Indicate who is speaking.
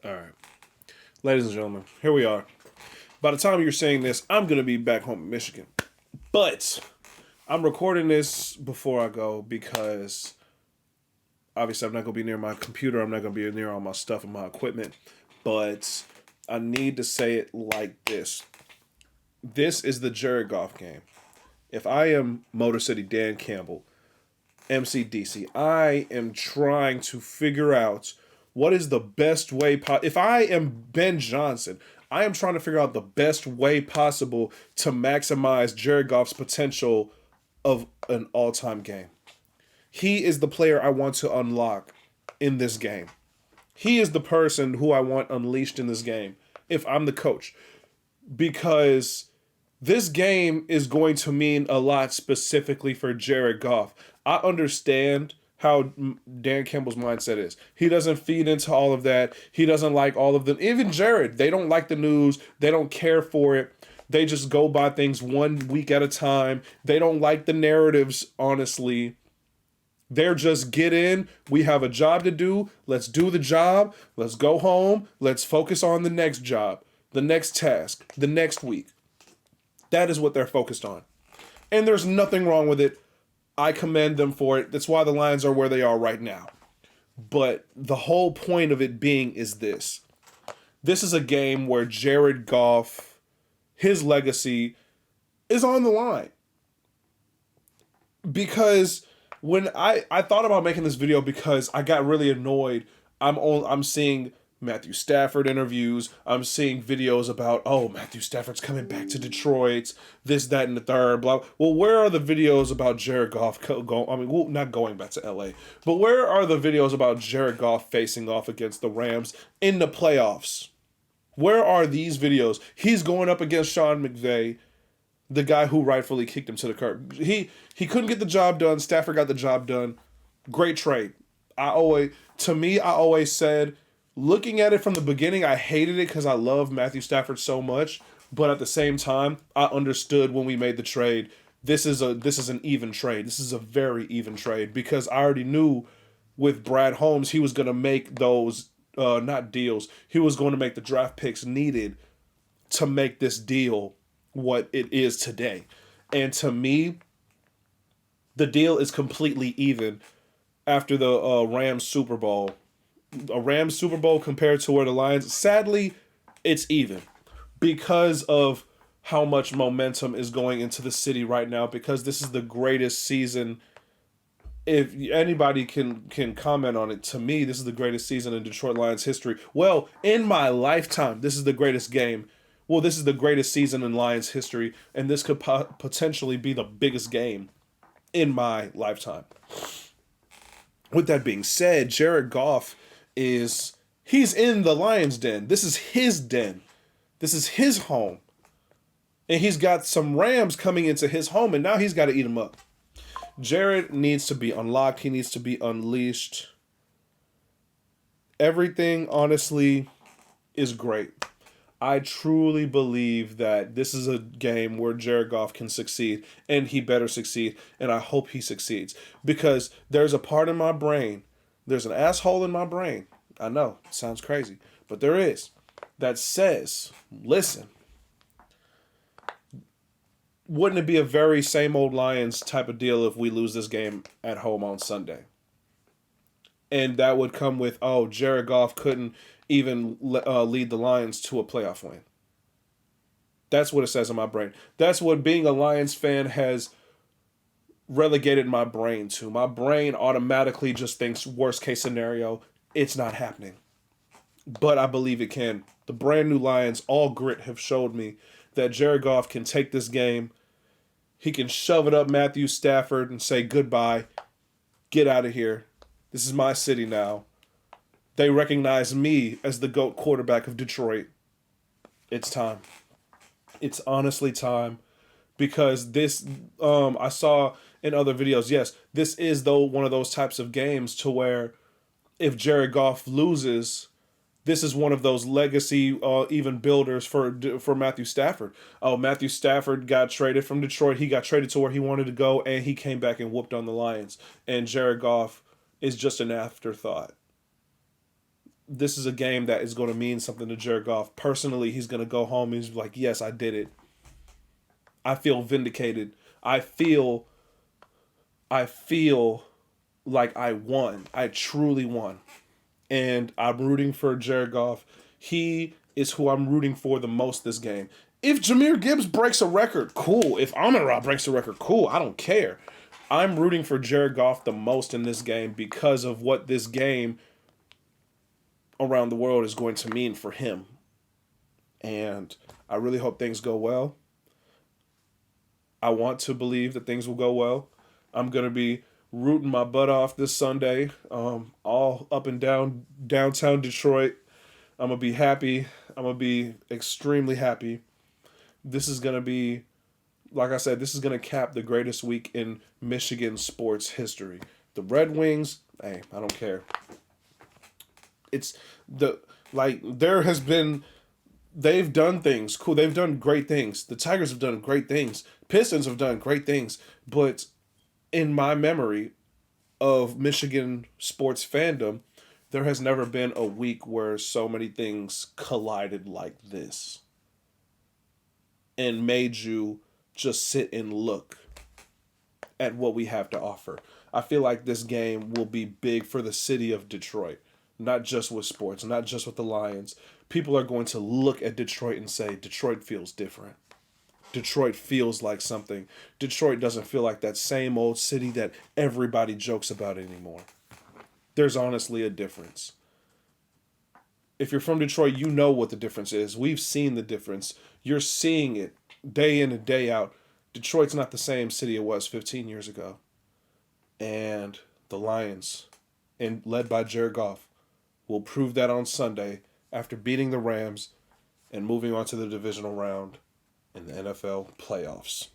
Speaker 1: All right. Ladies and gentlemen, here we are. By the time you're saying this, I'm going to be back home in Michigan. But I'm recording this before I go because obviously I'm not going to be near my computer. I'm not going to be near all my stuff and my equipment. But I need to say it like this. This is the Jared Goff game. If I am Motor City Dan Campbell, MCDC, I am trying to figure out what is the best way. If I am Ben Johnson, I am trying to figure out the best way possible to maximize Jared Goff's potential of an all-time game. He is the player I want to unlock in this game. He is the person who I want unleashed in this game if I'm the coach. Because this game is going to mean a lot specifically for Jared Goff. I understand how Dan Campbell's mindset is. He doesn't feed into all of that. He doesn't like all of them. Even Jared, they don't like the news. They don't care for it. They just go by things 1 week at a time. They don't like the narratives, honestly. They're just get in. We have a job to do. Let's do the job. Let's go home. Let's focus on the next job, the next task, the next week. That is what they're focused on. And there's nothing wrong with it. I commend them for it. That's why the Lions are where they are right now. But the whole point of it being is this. This is a game where Jared Goff, his legacy, is on the line. Because when I thought about making this video because I got really annoyed. I'm seeing Matthew Stafford interviews. I'm seeing videos about, oh, Matthew Stafford's coming back to Detroit, this, that, and the third, blah. Well, where are the videos about Jared Goff not going back to LA, but where are the videos about Jared Goff facing off against the Rams in the playoffs? Where are these videos? He's going up against Sean McVay, the guy who rightfully kicked him to the curb. He couldn't get the job done. Stafford got the job done. Great trade. I always said, looking at it from the beginning, I hated it because I love Matthew Stafford so much. But at the same time, I understood when we made the trade. This is an even trade. This is a very even trade because I already knew with Brad Holmes he was going to make those not deals. He was going to make the draft picks needed to make this deal what it is today. And to me, the deal is completely even after the Rams Super Bowl. A Rams Super Bowl compared to where the Lions, sadly, it's even because of how much momentum is going into the city right now, because this is the greatest season. If anybody can comment on it, to me, this is the greatest season in Detroit Lions history. Well, in my lifetime, this is the greatest game. Well, this is the greatest season in Lions history, and this could potentially be the biggest game in my lifetime. With that being said, Jared Goff he's in the Lions' den. This is his den. This is his home. And he's got some Rams coming into his home, and now he's got to eat them up. Jared needs to be unlocked. He needs to be unleashed. Everything, honestly, is great. I truly believe that this is a game where Jared Goff can succeed, and he better succeed, and I hope he succeeds. Because there's a part in my brain, there's an asshole in my brain, I know, it sounds crazy, but there is, that says, listen, wouldn't it be a very same old Lions type of deal if we lose this game at home on Sunday? And that would come with, oh, Jared Goff couldn't even lead the Lions to a playoff win. That's what it says in my brain. That's what being a Lions fan has relegated my brain to. My brain automatically just thinks worst case scenario, it's not happening. But I believe it can. The brand new Lions, all grit, have showed me that Jared Goff can take this game. He can shove it up Matthew Stafford and say goodbye. Get out of here. This is my city now. They recognize me as the GOAT quarterback of Detroit. It's time. It's honestly time. Because this, I saw in other videos, yes, this is though one of those types of games to where if Jared Goff loses, this is one of those legacy even builders for Matthew Stafford. Oh, Matthew Stafford got traded from Detroit. He got traded to where he wanted to go, and he came back and whooped on the Lions. And Jared Goff is just an afterthought. this is a game that is going to mean something to Jared Goff. Personally, he's going to go home and he's like, yes, I did it. I feel vindicated. I feel like I won. I truly won. And I'm rooting for Jared Goff. He is who I'm rooting for the most this game. If Jahmyr Gibbs breaks a record, cool. If Amon-Ra breaks a record, cool. I don't care. I'm rooting for Jared Goff the most in this game because of what this game around the world is going to mean for him. And I really hope things go well. I want to believe that things will go well. I'm going to be rooting my butt off this Sunday, all up and down downtown Detroit. I'm going to be happy. I'm going to be extremely happy. This is going to be, like I said, this is going to cap the greatest week in Michigan sports history. The Red Wings, hey, I don't care. It's there has been, they've done things. Cool, they've done great things. The Tigers have done great things. Pistons have done great things. But in my memory of Michigan sports fandom, there has never been a week where so many things collided like this and made you just sit and look at what we have to offer. I feel like this game will be big for the city of Detroit, not just with sports, not just with the Lions. People are going to look at Detroit and say, Detroit feels different. Detroit feels like something. Detroit doesn't feel like that same old city that everybody jokes about anymore. There's honestly a difference. If you're from Detroit, you know what the difference is. We've seen the difference. You're seeing it day in and day out. Detroit's not the same city it was 15 years ago. And the Lions, and led by Jared Goff, will prove that on Sunday after beating the Rams and moving on to the divisional round in the NFL playoffs.